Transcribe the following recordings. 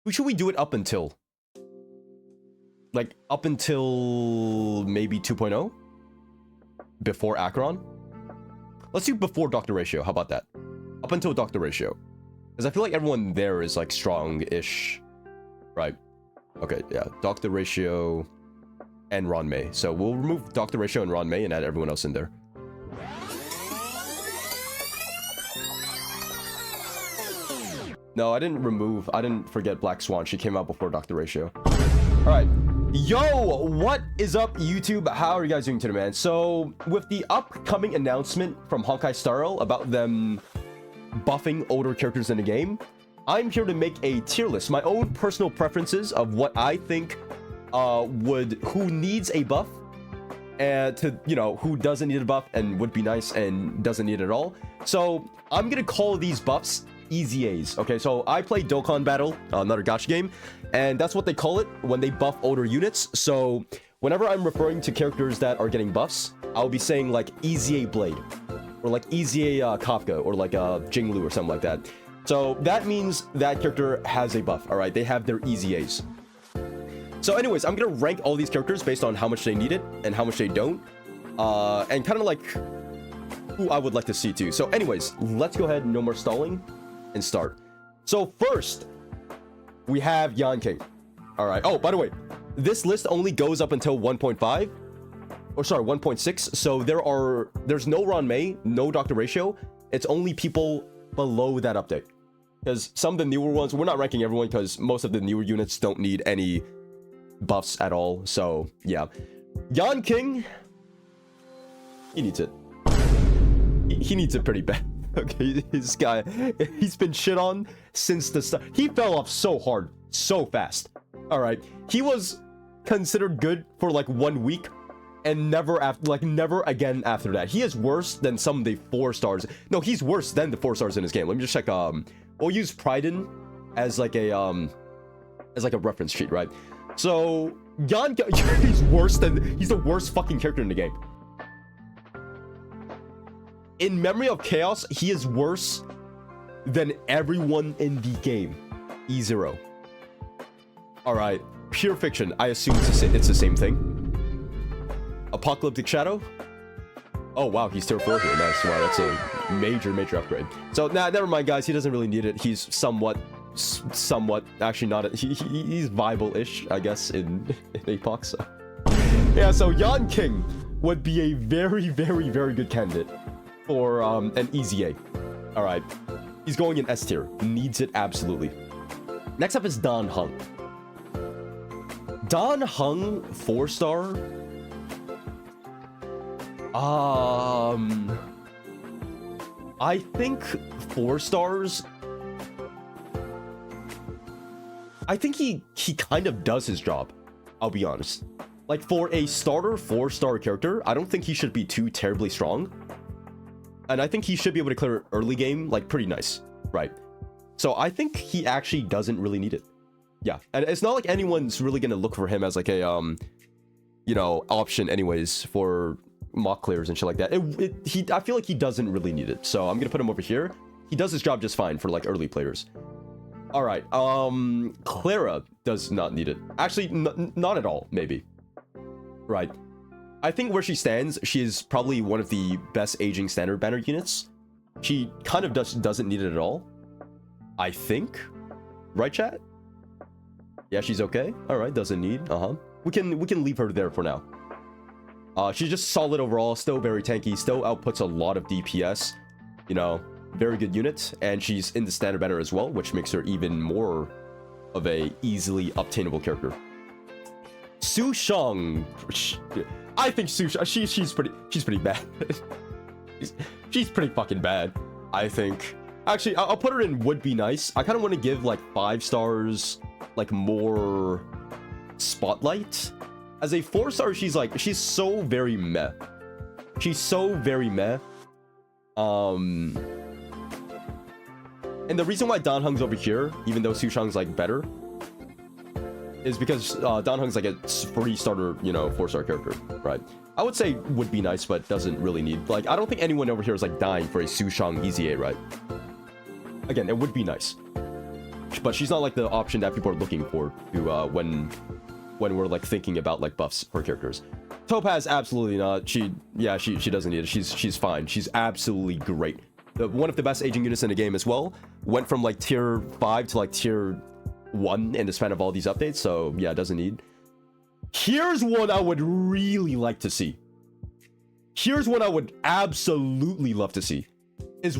Who should we do it up until? Like, up until maybe 2.0? Before Acheron? Let's do before Dr. Ratio. How about that? Up until Dr. Ratio. Because I feel like everyone there is, like, strong-ish. Right. Okay, yeah. Dr. Ratio and Ranmei. So we'll remove Dr. Ratio and Ranmei and add everyone else in there. No, I didn't forget Black Swan. She came out before Dr. Ratio. Alright. Yo, what is up, YouTube? How are you guys doing today, man? So, with the upcoming announcement from Honkai Star Rail about them buffing older characters in the game, I'm here to make a tier list, my own personal preferences of what I think who needs a buff, and who doesn't need a buff and would be nice and doesn't need it at all. So, I'm gonna call these buffs Easy A's. Okay, so I play Dokkan Battle, another gacha game, and that's what they call it when they buff older units. So whenever I'm referring to characters that are getting buffs, I'll be saying like Easy A Blade, or like Easy A Kafka, or like Jinglu or something like that. So that means that character has a buff. All right, they have their Easy A's. So anyways, I'm gonna rank all these characters based on how much they need it and how much they don't, and kind of like who I would like to see too. So anyways, let's go ahead, no more stalling, and start. So first, we have Yan King. All right. Oh, by the way, this list only goes up until 1.5, or sorry, 1.6. So there's no Ranmei, no Dr. Ratio. It's only people below that update. Because some of the newer ones, we're not ranking everyone because most of the newer units don't need any buffs at all. So yeah, Yan King, he needs it. He needs it pretty bad. Okay, this guy, he's been shit on since the start. He fell off so hard, so fast. All right, he was considered good for like 1 week, and never again after that. He is worse than some of the 4 stars. No, he's worse than the 4 stars in his game. Let me just check. We'll use Priden as like a reference sheet, right? So he's the worst fucking character in the game. In Memory of Chaos, he is worse than everyone in the game. E0. Alright. Pure Fiction. I assume it's the same thing. Apocalyptic Shadow. Oh, wow. He's tier 4 here. Nice. Wow, that's a major upgrade. So, never mind, guys. He doesn't really need it. He's somewhat... Actually, not... He's viable-ish, I guess, in Apoc. So. Yeah, so Yan King would be a very good candidate for an Easy A. All right, he's going in S tier. Needs it absolutely. Next up is Dan Heng. Dan Heng 4-star. I think 4 stars. I think he kind of does his job. I'll be honest. Like for a starter 4-star character, I don't think he should be too terribly strong. And I think he should be able to clear early game, like, pretty nice, right? So I think he actually doesn't really need it. Yeah, and it's not like anyone's really gonna look for him as like a, option anyways for mock clears and shit like that. I feel like he doesn't really need it, so I'm gonna put him over here. He does his job just fine for like early players. All right, Clara does not need it. Actually, not at all, maybe. Right. I think where she stands, she is probably one of the best aging standard banner units. She kind of doesn't need it at all, I think. Right, chat? Yeah, she's okay. All right, doesn't need. We can leave her there for now. She's just solid overall. Still very tanky. Still outputs a lot of DPS. Very good unit, and she's in the standard banner as well, which makes her even more of a easily obtainable character. Su Shang. I think she's pretty bad. she's pretty fucking bad, I think. Actually, I'll put her in would be nice. I kind of want to give like 5 stars, like more spotlight. As a 4-star, she's so very meh. She's so very meh. And the reason why Dan Heng's over here, even though Su Shang's like better, is because Dan Heng's like a free starter, 4-star character, right? I would say would be nice, but doesn't really need. Like, I don't think anyone over here is like dying for a Su Shang Easy A, right? Again, it would be nice. but she's not like the option that people are looking for to when we're like thinking about like buffs for characters. Topaz, absolutely not. She doesn't need it. She's fine. She's absolutely great. One of the best aging units in the game as well. Went from like tier 5 to like tier 1 in the span of all these updates. So yeah, doesn't need. Here's one I would really like to see. Here's what I would absolutely love to see. Is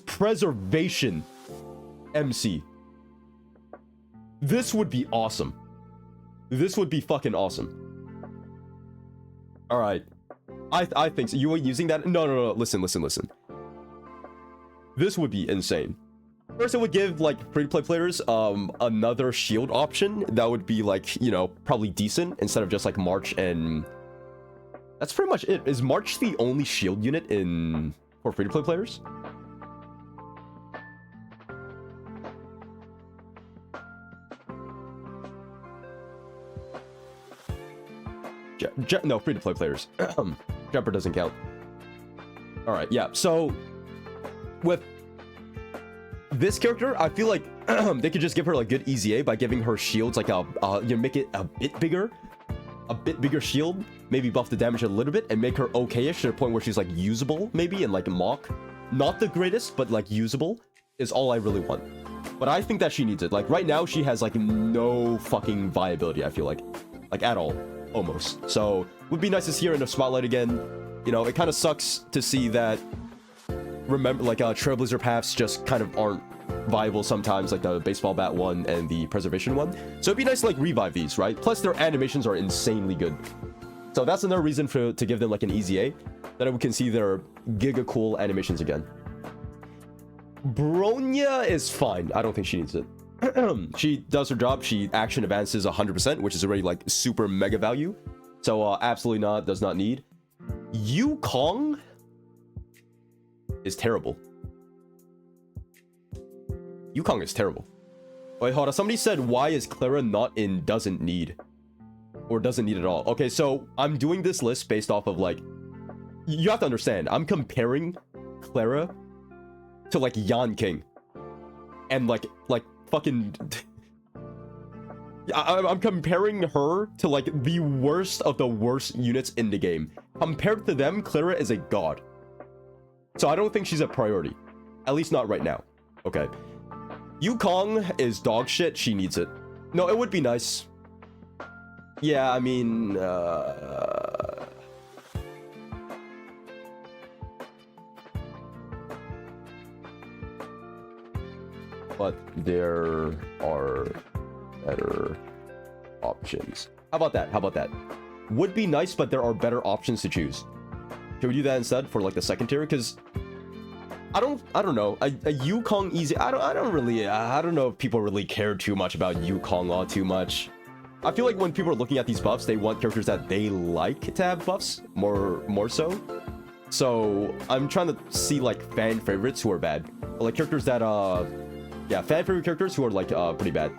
Preservation MC. This would be awesome. This would be fucking awesome. Alright. I think so. You were using that? No. Listen. This would be insane. First, it would give, like, free-to-play players, another shield option that would be, like, you know, probably decent instead of just, like, March and... That's pretty much it. Is March the only shield unit for free-to-play players? No, free-to-play players. Jumper doesn't count. Alright, yeah. So, with this character, I feel like they could just give her like good EZA by giving her shields like make it a bit bigger shield, maybe buff the damage a little bit and make her okay-ish to the point where she's like usable maybe and like mock. Not the greatest, but like usable is all I really want. But I think that she needs it. Like right now she has like no fucking viability, I feel like at all, almost. So would be nice to see her in the spotlight again. You know, it kind of sucks to see that, remember, like Trailblazer paths just kind of aren't viable sometimes, like the baseball bat one and the preservation one. So it'd be nice to like revive these, right? Plus their animations are insanely good. So that's another reason to give them like an EZA, that we can see their giga cool animations again. Bronya is fine. I don't think she needs it. She does her job. She action advances 100%, which is already like super mega value. So absolutely not, does not need. Yukong is terrible. Yukong is terrible. Wait, hold on. Somebody said, why is Clara not in doesn't need? Or doesn't need at all. Okay, so I'm doing this list based off of like... You have to understand, I'm comparing Clara to like Yan King. And like fucking... I'm comparing her to like the worst of the worst units in the game. Compared to them, Clara is a god. So I don't think she's a priority. At least not right now. Okay. Yukong is dog shit. She needs it. No, it would be nice. Yeah, I mean... But there are better options. How about that? Would be nice, but there are better options to choose. Should we do that instead for like the second tier? Because I don't know. A Yukong easy. I don't know if people really care too much about Yukong all too much. I feel like when people are looking at these buffs, they want characters that they like to have buffs more so. So I'm trying to see like fan favorites who are bad, or, like characters that yeah, fan favorite characters who are like pretty bad.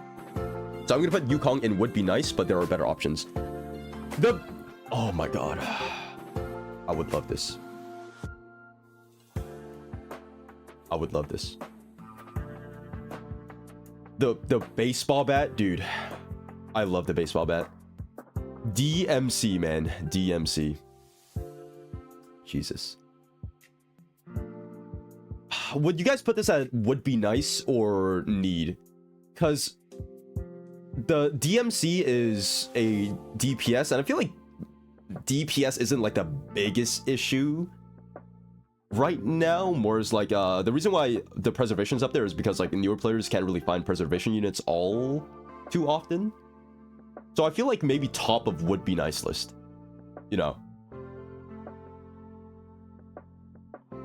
So I'm gonna put Yukong in would be nice, but there are better options. Oh my god, I would love this. I would love this. The baseball bat, dude. I love the baseball bat. DMC, man. DMC. Jesus. Would you guys put this at would be nice or need? Because the DMC is a DPS, and I feel like DPS isn't like the biggest issue right now. More is like the reason why the preservation's up there is because like newer players can't really find preservation units all too often. So I feel like maybe top of would be nice list, you know.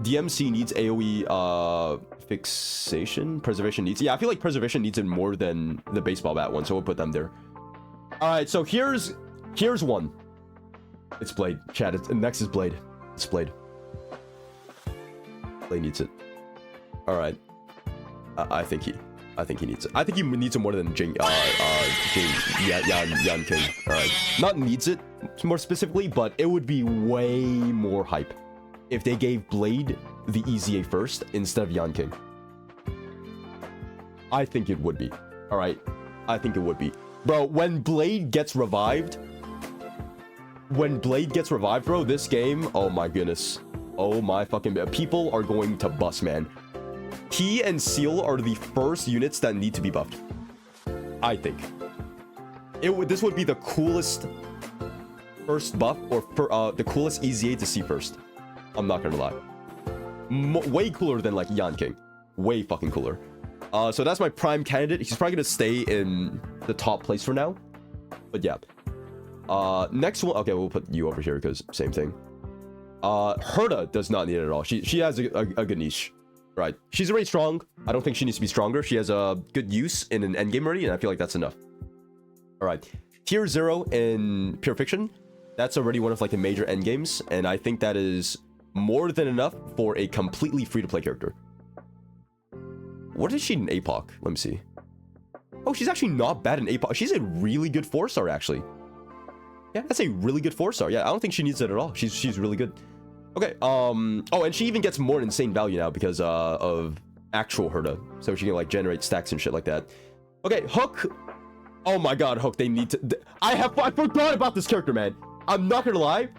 DMC needs AoE fixation. Preservation needs, yeah, I feel like preservation needs it more than the baseball bat one, so we'll put them there. All right, so here's one. It's Blade, chat. Next is Blade. It's Blade. Blade needs it. All right. I think he needs it. I think he needs it more than Yan King. All right. Not needs it more specifically, but it would be way more hype if they gave Blade the EZA first instead of Yan King. I think it would be. All right, I think it would be, bro. When Blade gets revived, bro, this game, oh my goodness, oh my fucking, people are going to bust, man. He and Seal are the first units that need to be buffed. I think this would be the coolest first buff, or the coolest EZA to see first. I'm not gonna lie. Way cooler than like Yan King. Way fucking cooler. So that's my prime candidate. He's probably gonna stay in the top place for now. But yeah. Next one. Okay, we'll put you over here because same thing. Herta does not need it at all. She has a good niche. Right. She's already strong. I don't think she needs to be stronger. She has a good use in an endgame already, and I feel like that's enough. All right. Tier 0 in Pure Fiction. That's already one of like the major endgames, and I think that is more than enough for a completely free-to-play character. What is she in APOC? Let me see. Oh, she's actually not bad in APOC. She's a really good 4-star, actually. Yeah, that's a really good 4-star. Yeah, I don't think she needs it at all. She's really good. Okay, oh, and she even gets more insane value now because of actual Herta. So she can like generate stacks and shit like that. Okay, Hook. Oh my god, Hook, they need to... I forgot about this character, man. I'm not gonna lie.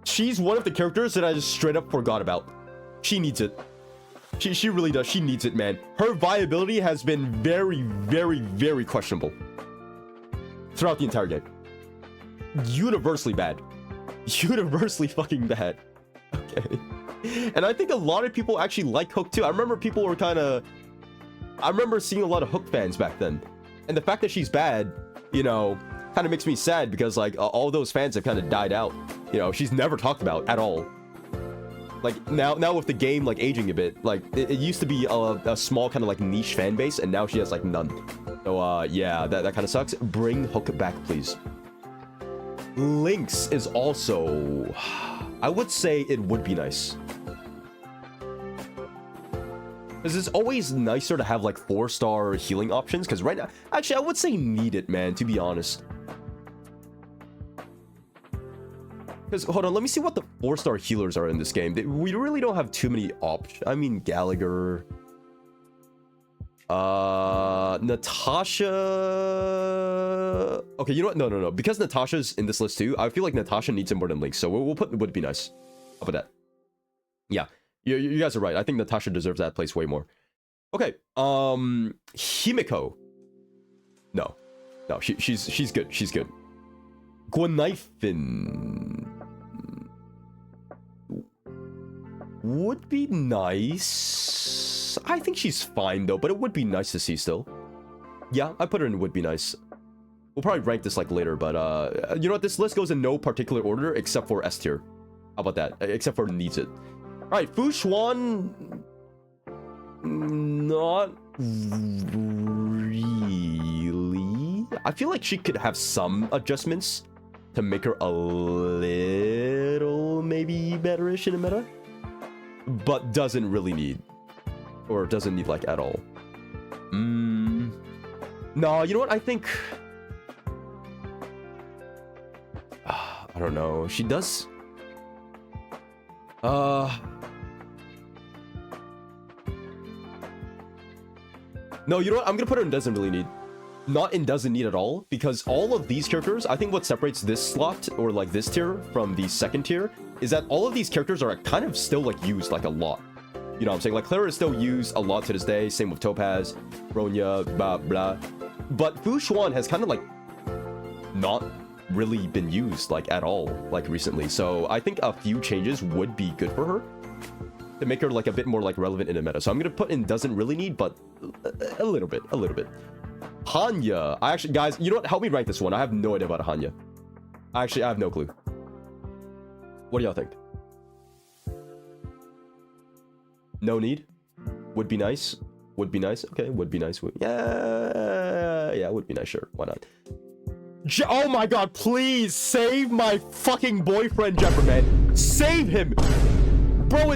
She's one of the characters that I just straight up forgot about. She needs it. She really does. She needs it, man. Her viability has been very, very, very questionable throughout the entire game. Universally bad. Universally fucking bad. Okay. And I think a lot of people actually like Hook too. I remember people were kind of... I remember seeing a lot of Hook fans back then. And the fact that she's bad, you know, kind of makes me sad because like all those fans have kind of died out. You know, she's never talked about at all. Like now with the game like aging a bit, like it used to be a small kind of like niche fan base, and now she has like none. So yeah, that kind of sucks. Bring Hook back, please. Lynx is also, I would say it would be nice. Because it's always nicer to have like 4-star healing options. Because right now, actually, I would say need it, man, to be honest. Because, hold on, let me see what the 4-star healers are in this game. We really don't have too many options. I mean, Gallagher. Natasha. Okay, you know what? No. Because Natasha's in this list too, I feel like Natasha needs it more than Lynx. So we'll put would be nice. How about that? Yeah, you guys are right. I think Natasha deserves that place way more. Okay, Himiko. No, she's good. She's good. Gwenifin would be nice. I think she's fine though, but it would be nice to see still. Yeah, I put her in would be nice. We'll probably rank this like later, but you know what? This list goes in no particular order except for S tier. How about that? Except for needs it. All right, Fu Xuan. Not really. I feel like she could have some adjustments to make her a little maybe betterish in a meta, but doesn't really need, or doesn't need like at all. No, you know what? I think I don't know. She does. No, you know what? I'm gonna put her in doesn't really need. Not in doesn't need at all, because all of these characters, I think what separates this slot or like this tier from the second tier is that all of these characters are kind of still like used like a lot. You know what I'm saying? Like Clara is still used a lot to this day. Same with Topaz, Ronya, blah blah. But Fu Xuan has kind of like not really been used like at all like recently. So I think a few changes would be good for her to make her like a bit more like relevant in the meta. So I'm gonna put in doesn't really need, but a little bit. Hanya. I actually, guys, you know what? Help me rank this one. I have no idea about Hanya. Actually, I have no clue. What do y'all think? No need? Would be nice? Would be nice? Okay, would be nice. Yeah, would be nice, sure. Why not? Oh my god, please save my fucking boyfriend, Jeffrey, man. Save him! Bro,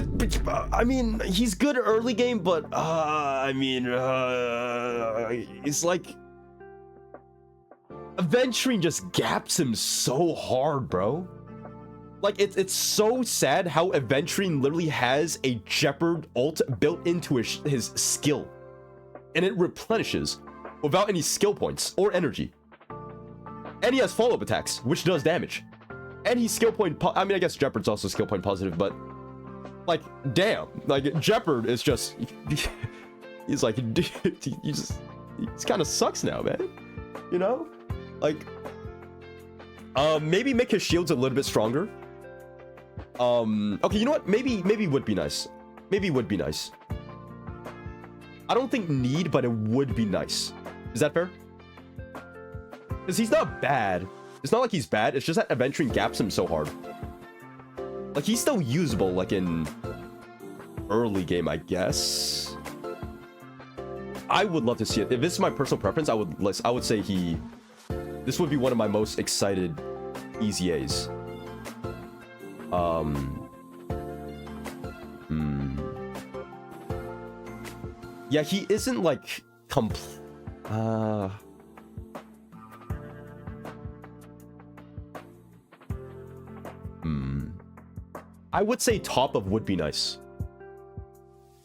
I mean, he's good early game, but, I mean, it's like... Aventurine just gaps him so hard, bro. Like, it's so sad how Aventurine literally has a Jeopard ult built into his skill. and it replenishes without any skill points or energy. And he has follow-up attacks, which does damage. And he's skill point... I mean, I guess Jeopard's also skill point positive, but... Like, damn. Like, Jeopard is just... He's like, dude, he kind of sucks now, man. You know? Like... maybe make his shields a little bit stronger. Okay, you know what? Maybe would be nice. Maybe would be nice. I don't think need, but it would be nice. Is that fair? Because he's not bad. It's not like he's bad. It's just that Adventuring gaps him so hard. Like, he's still usable, like, in early game, I guess. I would love to see it. If this is my personal preference, I would say this would be one of my most excited EZAs. Yeah, he isn't like I would say top of would be nice.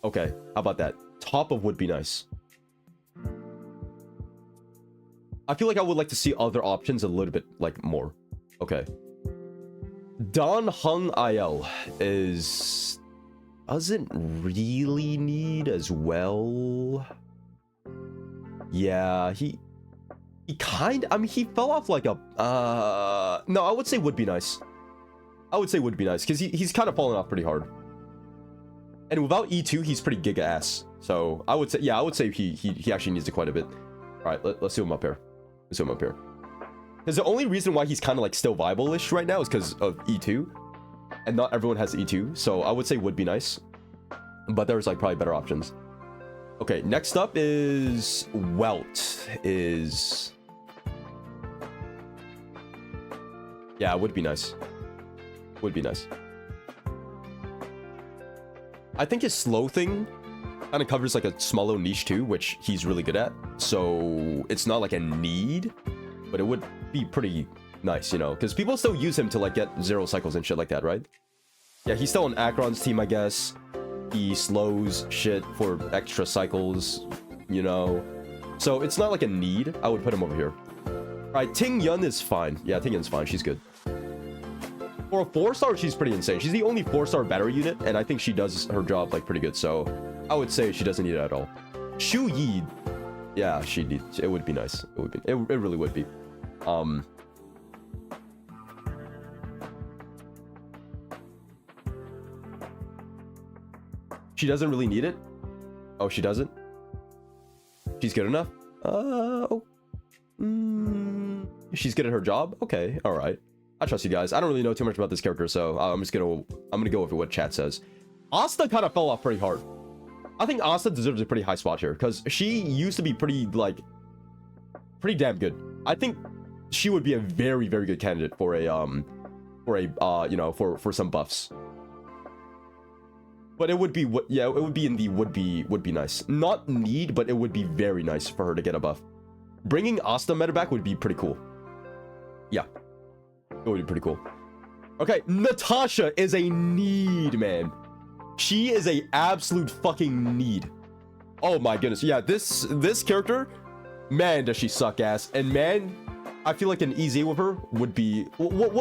Okay, how about that? Top of would be nice. I feel like I would like to see other options a little bit, like, more. Okay. Don Hung Il doesn't really need as well. Yeah, he I mean, he fell off like a... No, I would say would be nice. I would say would be nice, because he's kind of fallen off pretty hard. And without E2, he's pretty giga ass. So, I would say, yeah, I would say he actually needs it quite a bit. Alright, let's zoom up here. Let's zoom up here. Because the only reason why he's kind of like still viable-ish right now is because of E2. And not everyone has E2, so I would say would be nice. But there's like probably better options. Okay, next up is Welt. Yeah, would be nice. Would be nice. I think his slow thing kind of covers like a small little niche too, which he's really good at. So it's not like a need, but it would be pretty nice, you know, because people still use him to like get 0 cycles and shit like that, right? Yeah, he's still on Akron's team, I guess. He slows shit for extra cycles, you know. So it's not like a need. I would put him over here. All right, Ting Yun is fine. Yeah, Ting Yun's fine. She's good. For a 4-star, she's pretty insane. She's the only 4-star battery unit, and I think she does her job like pretty good. So I would say she doesn't need it at all. Shu Yi, yeah, she needs. It would be nice. It would be. It really would be. She doesn't really need it. Oh, she doesn't. She's good enough. She's good at her job. Okay, all right. I trust you guys. I don't really know too much about this character, so I'm gonna go with what chat says. Asta kind of fell off pretty hard. I think Asta deserves a pretty high spot here because she used to be pretty damn good. I think she would be a very, very good candidate for a you know, for some buffs. But it would be yeah, it would be in the would be nice. Not need, but it would be very nice for her to get a buff. Bringing Asta meta back would be pretty cool. Yeah. It would be pretty cool. Okay, Natasha is a need, man. She is a absolute fucking need. Oh my goodness. Yeah, this character, man, does she suck ass. And man, I feel like an easy with her would be what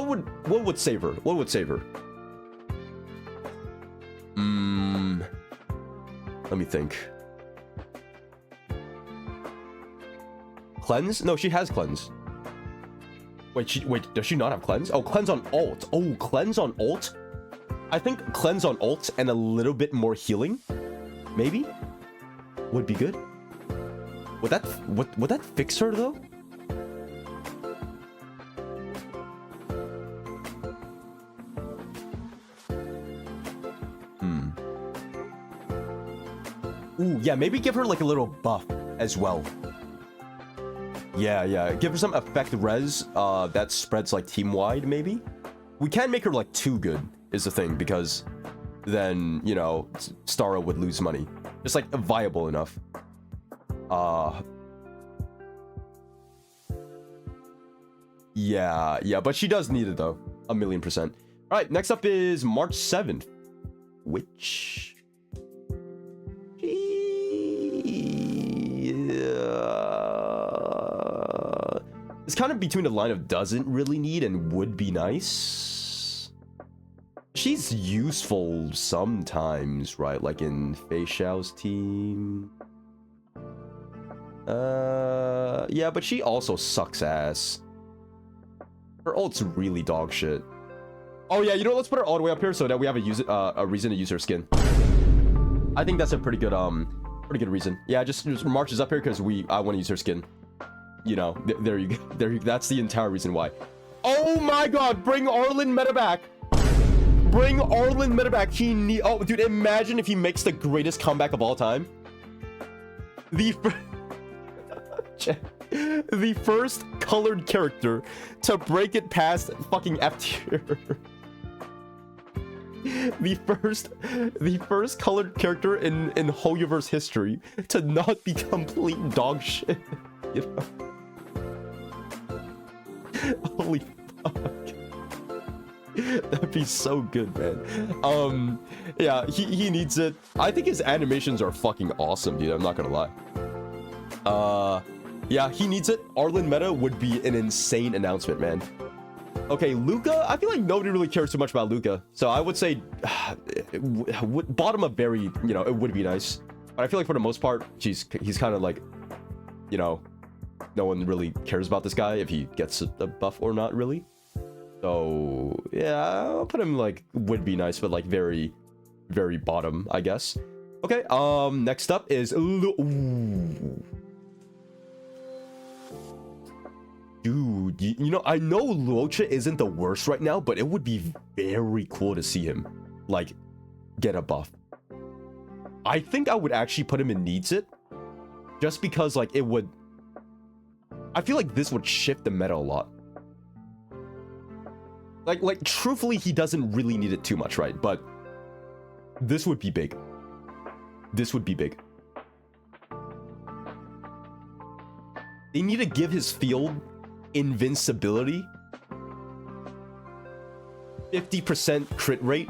would save her? What would save her? Let me think. Cleanse? No, she has cleanse. Wait, does she not have cleanse? Oh, cleanse on ult. Oh, cleanse on ult? I think cleanse on ult and a little bit more healing, maybe, would be good. Would that fix her though? Ooh, yeah, maybe give her like a little buff as well. Yeah, give her some effect res that spreads like team-wide, maybe? We can't make her like too good, is the thing, because then, you know, Stara would lose money. Just like viable enough. Yeah, but she does need it though. 1,000,000%. Alright, next up is March 7th. Which... It's kind of between the line of doesn't really need and would be nice. She's useful sometimes, right? Like in Fei Xiao's team. Yeah, but she also sucks ass. Her ult's really dog shit. Oh yeah, you know, let's put her all the way up here so that we have a reason to use her skin. I think that's a pretty good reason. Yeah, just marches up here because I want to use her skin. You know, there you go. That's the entire reason why. Oh my god, bring Arlen meta back. Bring Arlen meta back. Oh, dude, imagine if he makes the greatest comeback of all time. The first colored character to break it past fucking F tier. The first colored character in Hoyoverse history to not be complete dog shit. You know? Holy fuck. That'd be so good, man. Yeah, he needs it. I think his animations are fucking awesome, dude. I'm not gonna lie. Yeah, he needs it. Arlen meta would be an insane announcement, man. Okay, Luca. I feel like nobody really cares too much about Luca, so I would say bottom of very, you know, it would be nice. But I feel like for the most part, he's kind of like, you know, no one really cares about this guy if he gets a buff or not really. So yeah, I'll put him like would be nice, but like very, very bottom, I guess. Okay. Next up is dude, you know, I know Luocha isn't the worst right now, but it would be very cool to see him like get a buff. I think I would actually put him in needs it, just because like it would. I feel like this would shift the meta a lot. Like truthfully, he doesn't really need it too much, right? But this would be big. This would be big. They need to give his field invincibility, 50% crit rate,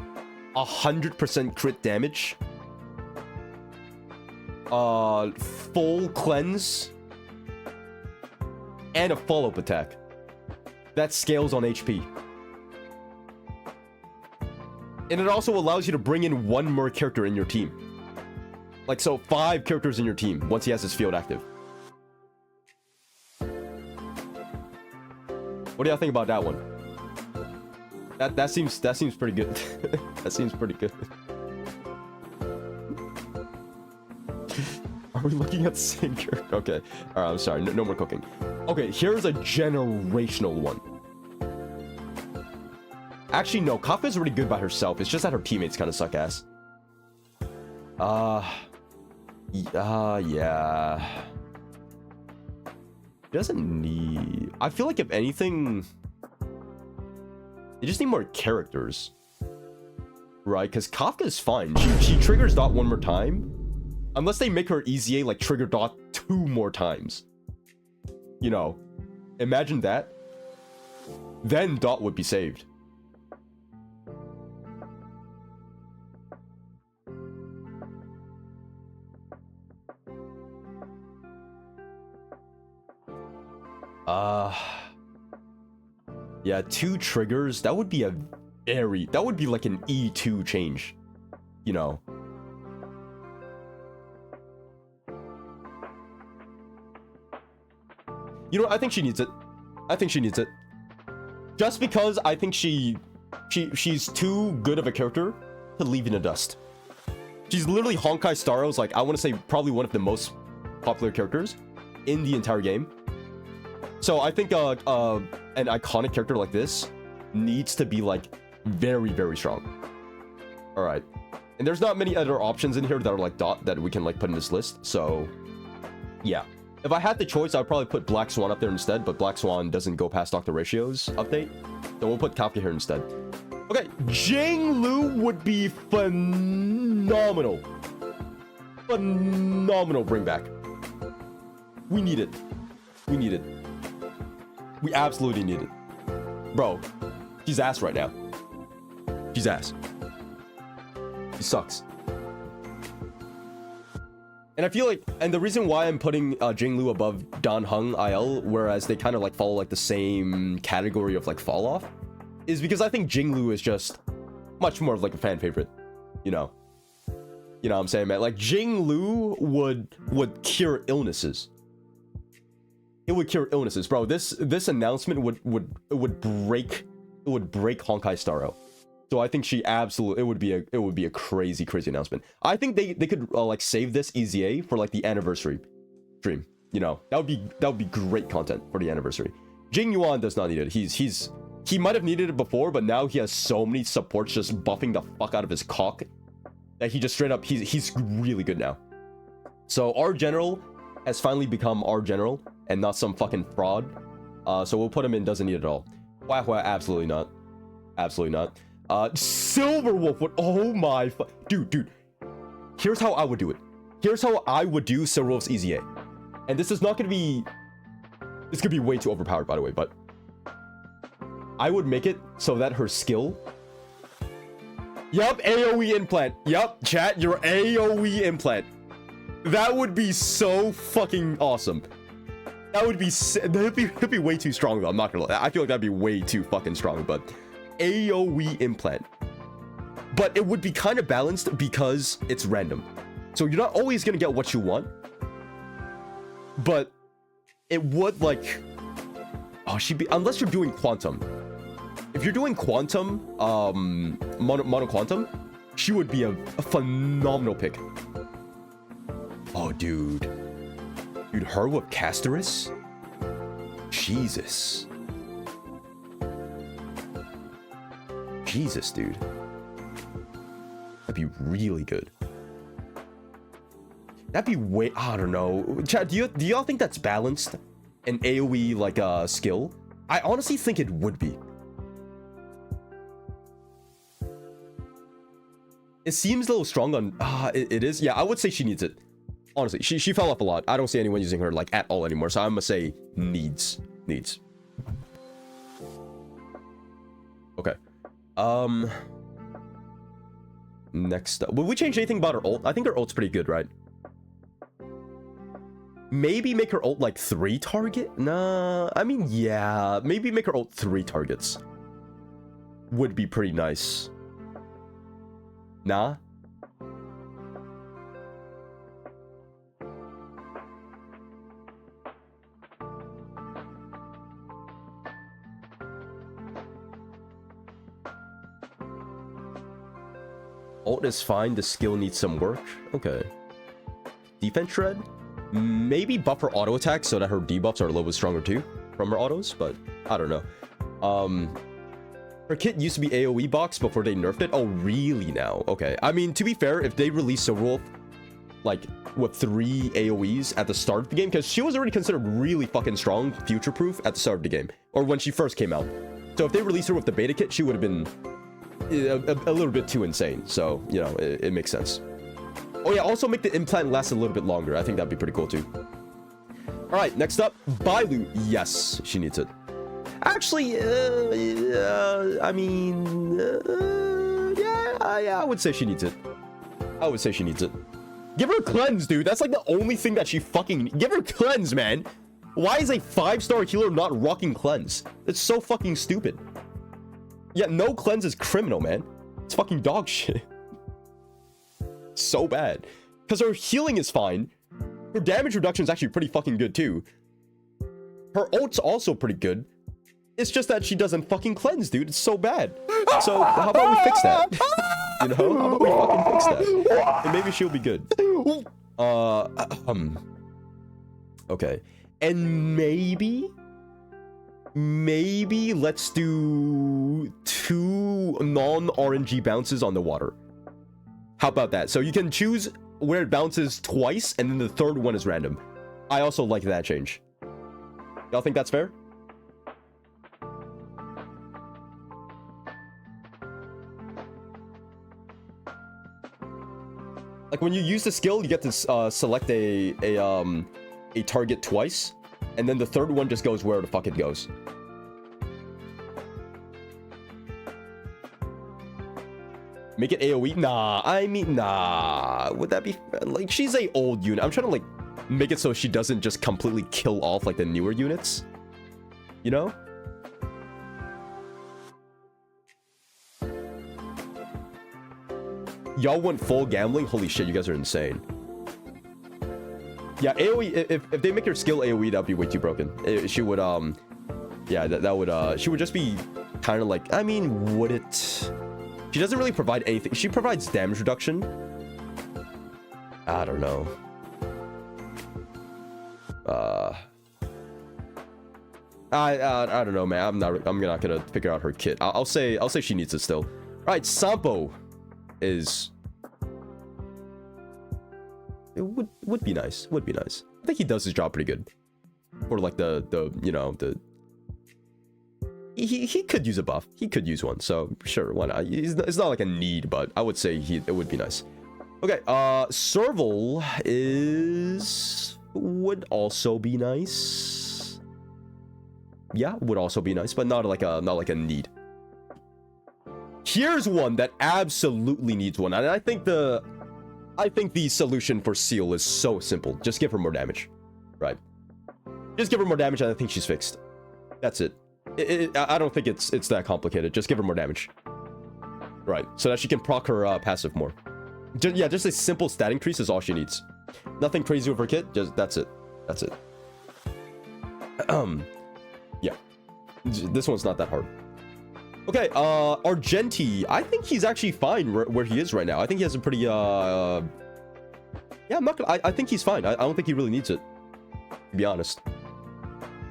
100% crit damage, full cleanse, and a follow-up attack that scales on HP. And it also allows you to bring in one more character in your team. Like, so 5 characters in your team once he has his field active. What do y'all think about that one? That seems pretty good. That seems pretty good. Are we looking at the same character? Okay. Alright, I'm sorry. No more cooking. Okay, here's a generational one. Actually, no. Kafka's really good by herself. It's just that her teammates kind of suck ass. Yeah. Doesn't need. I feel like if anything, you just need more characters, right? Because Kafka is fine. She triggers dot 1 more time, unless they make her EZA like trigger dot 2 more times. You know, imagine that. Then dot would be saved. Yeah, 2 triggers, that would be like an E2 change, you know. You know, I think she needs it. I think she needs it. Just because I think she's too good of a character to leave in the dust. She's literally Honkai Staro's, like, I want to say probably one of the most popular characters in the entire game. So I think an iconic character like this needs to be like very, very strong. All right, and there's not many other options in here that are like dot that we can like put in this list. So yeah, if I had the choice, I'd probably put Black Swan up there instead. But Black Swan doesn't go past Dr. Ratio's update, so we'll put Kafka here instead. Okay, Jing Lu would be phenomenal. Phenomenal bring back. We need it. We need it. We absolutely need it. Bro, she's ass right now. She's ass. She sucks. And I feel like, and the reason why I'm putting Jinglu above Dan Heng IL, whereas they kind of like follow like the same category of like fall off, is because I think Jinglu is just much more of like a fan favorite, you know. You know what I'm saying, man? Like Jinglu would cure illnesses. It would cure illnesses, bro. This announcement would break Honkai Star. So I think she absolutely, it would be a crazy announcement. I think they could like save this EZA for like the anniversary stream. You know, that would be great content for the anniversary. Jing Yuan does not need it. He might have needed it before, but now he has so many supports just buffing the fuck out of his cock that he just straight up he's really good now. So our general has finally become our general and not some fucking fraud. So we'll put him in doesn't need it at all. Wow, absolutely not. Absolutely not. Silverwolf would, oh my dude. Here's how I would do it. Here's how I would do Silverwolf's EZA. And this is not gonna be, this could be way too overpowered by the way, but I would make it so that her skill, yup, AoE implant. Yup, chat, your AoE implant. That would be so fucking awesome. That would be, that'd be way too strong though, I'm not gonna lie. I feel like that'd be way too fucking strong, but AoE implant. But it would be kind of balanced because it's random. So you're not always gonna get what you want. But it would like, oh, she'd be, unless you're doing quantum. If you're doing quantum, mono quantum, she would be a phenomenal pick. Oh, dude, her with Casterus? Jesus, dude, that'd be really good. That'd be way, I don't know. Chat, do y'all think that's balanced? An AoE like a skill? I honestly think it would be. It seems a little strong on, it is. Yeah, I would say she needs it. Honestly, she fell off a lot. I don't see anyone using her like at all anymore. So I'm gonna say needs. Okay. Next up, will we change anything about her ult? I think her ult's pretty good, right? Maybe make her ult like 3 target? Nah, I mean, yeah, maybe make her ult 3 targets. Would be pretty nice. Nah? Ult is fine, the skill needs some work. Okay. Defense shred? Maybe buff her auto attack so that her debuffs are a little bit stronger too from her autos, but I don't know. Her kit used to be AoE box before they nerfed it. Oh, really now? Okay. I mean, to be fair, if they release Silverwolf like with 3 AoEs at the start of the game, because she was already considered really fucking strong, future-proof at the start of the game, or when she first came out. So if they released her with the beta kit, she would have been a little bit too insane. So, you know, it makes sense. Oh yeah, also make the implant last a little bit longer. I think that'd be pretty cool too. All right, next up, Bailu. Yes, she needs it. Actually, I mean, yeah, I would say she needs it. I would say she needs it. Give her cleanse, dude. That's like the only thing that she fucking... Give her cleanse, man. Why is a 5-star healer not rocking cleanse? It's so fucking stupid. Yeah, no cleanse is criminal, man. It's fucking dog shit. So bad. Because her healing is fine. Her damage reduction is actually pretty fucking good, too. Her ult's also pretty good. It's just that she doesn't fucking cleanse, dude. It's so bad. So, how about we fix that? You know? How about we fucking fix that? And maybe she'll be good. Okay. And maybe let's do 2 non-RNG bounces on the water. How about that? So you can choose where it bounces twice, and then the third one is random. I also like that change. Y'all think that's fair? Like when you use the skill, you get to select a target twice, and then the third one just goes where the fuck it goes. Make it AoE? Nah, I mean, nah. Would that be... Like, she's a old unit. I'm trying to, like, make it so she doesn't just completely kill off, like, the newer units. You know? Y'all went full gambling? Holy shit, you guys are insane. Yeah, AoE, if they make her skill AoE, that'd be way too broken. She would, yeah, that would, she would just be kind of like, I mean, would it... She doesn't really provide anything. She provides damage reduction. I don't know. I don't know, man. I'm not gonna figure out her kit. I'll say she needs it still. All right, Sampo is... It would be nice. Would be nice. I think he does his job pretty good. Or like the you know, the... He could use a buff. He could use one. So sure, why not? It's not like a need, but I would say it would be nice. Okay, Serval would also be nice. Yeah, would also be nice, but not like a need. Here's one that absolutely needs one, and I think the solution for Seal is so simple. Just give her more damage, right? Just give her more damage, and I think she's fixed. That's it. I don't think it's that complicated. Just give her more damage, right? So that she can proc her passive more. Yeah, just a simple stat increase is all she needs. Nothing crazy with her kit. Just that's it. That's it. Yeah. This one's not that hard. Okay, Argenti. I think he's actually fine where he is right now. I think he has a pretty, yeah, I'm not gonna... I think he's fine. I don't think he really needs it, to be honest.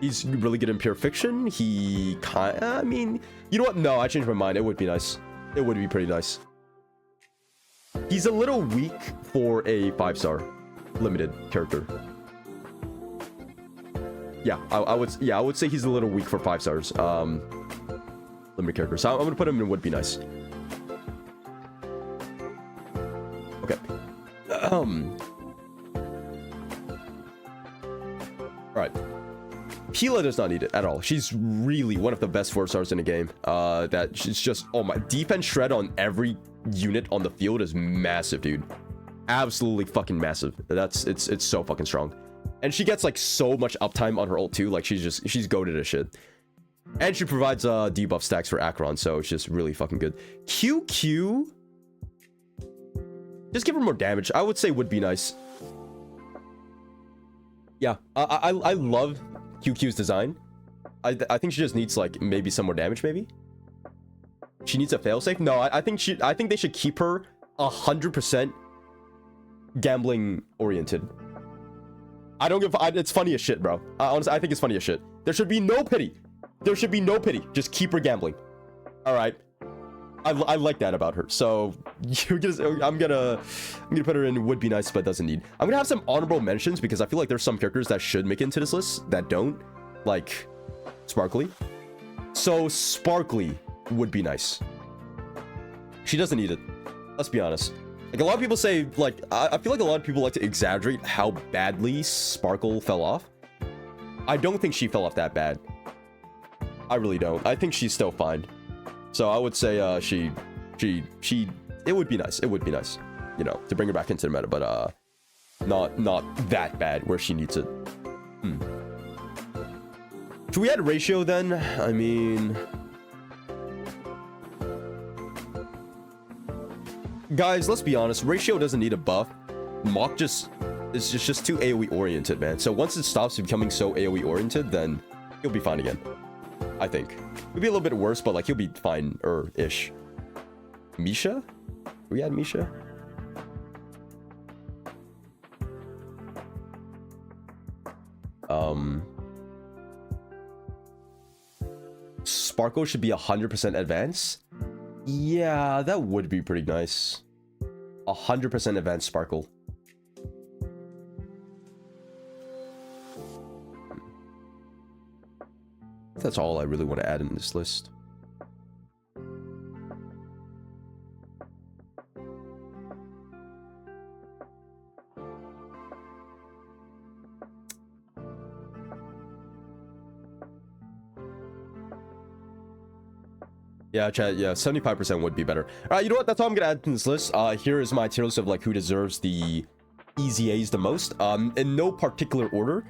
He's really good in Pure Fiction. He I mean... You know what? No, I changed my mind. It would be nice. It would be pretty nice. He's a little weak for a 5-star limited character. Yeah, I would say he's a little weak for 5 stars. Limited character. So I'm gonna put him in would be nice. Okay. Alright. Pila does not need it at all. She's really one of the best 4 stars in the game. That she's just, oh my, defense shred on every unit on the field is massive, dude. Absolutely fucking massive. It's so fucking strong. And she gets like so much uptime on her ult too. Like she's goated as shit. And she provides debuff stacks for Acheron, so it's just really fucking good. QQ, just give her more damage. I would say would be nice. Yeah, I love QQ's design. I think she just needs like maybe some more damage. Maybe she needs a failsafe. No, I think they should keep her 100% gambling oriented. I don't give. It's funny as shit, bro. Honestly, I think it's funny as shit. There should be no pity. There should be no pity. Just keep her gambling. All right. I like that about her. So I'm gonna put her in would be nice, but doesn't need. I'm gonna have some honorable mentions because I feel like there's some characters that should make it into this list that don't, like Sparkly. So Sparkly would be nice. She doesn't need it. Let's be honest. Like a lot of people say, like I feel like a lot of people like to exaggerate how badly Sparkle fell off. I don't think she fell off that bad. I really don't. I think she's still fine. So I would say it would be nice. It would be nice, you know, to bring her back into the meta, but not that bad where she needs it. Should we add ratio then? I mean, guys, let's be honest. Ratio doesn't need a buff. Mach is just too AoE oriented, man. So once it stops becoming so AoE oriented, then he'll be fine again. I think. It'll be a little bit worse, but like he'll be fine-ish. Misha? We had Misha? Sparkle should be 100% advanced. Yeah, that would be pretty nice. 100% advanced Sparkle. That's all I really want to add in this list. Yeah, chat, yeah, 75% would be better. All right, you know what? That's all I'm gonna add to this list. Here is my tier list of like who deserves the easy A's the most. In no particular order.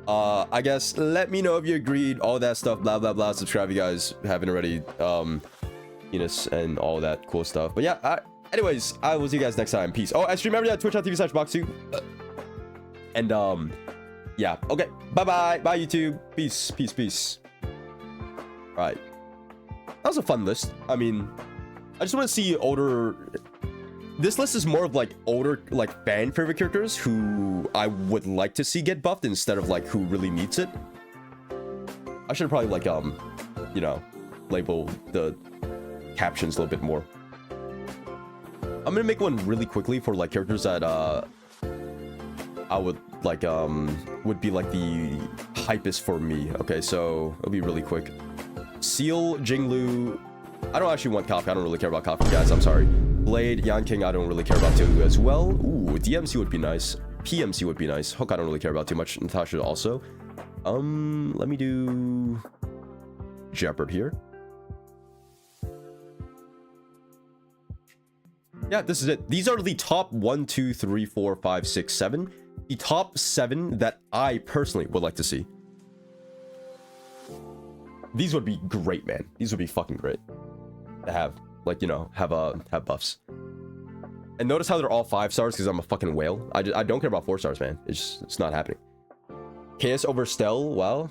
I guess let me know if you agreed, all that stuff, blah blah blah. Subscribe if you guys haven't already, Enos and all that cool stuff. But yeah, anyways, I will see you guys next time. Peace. Oh, I stream every day at twitch.tv/box2. And yeah, okay, bye YouTube. Peace. All right, that was a fun list. I mean, I just want to see older. This list is more of like older, like fan favorite characters who I would like to see get buffed instead of like who really needs it. I should probably like you know, label the captions a little bit more. I'm gonna make one really quickly for like characters that I would like would be like the hypest for me. Okay, so it'll be really quick. Seal, Jinglu. I don't actually want Kafka. I don't really care about Kafka, guys. I'm sorry. Blade, Yan King, I don't really care about too as well. Ooh, DMC would be nice. PMC would be nice. Hook, I don't really care about too much. Natasha also. Let me do Jeopard here. Yeah, this is it. These are the top 1, 2, 3, 4, 5, 6, 7. The top 7 that I personally would like to see. These would be great, man. These would be fucking great to have, like, you know, have buffs. And notice how they're all 5 stars because I'm a fucking whale. I don't care about 4 stars, man. It's not happening. KS over Stell. Well,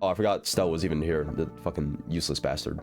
oh, I forgot Stell was even here. The fucking useless bastard.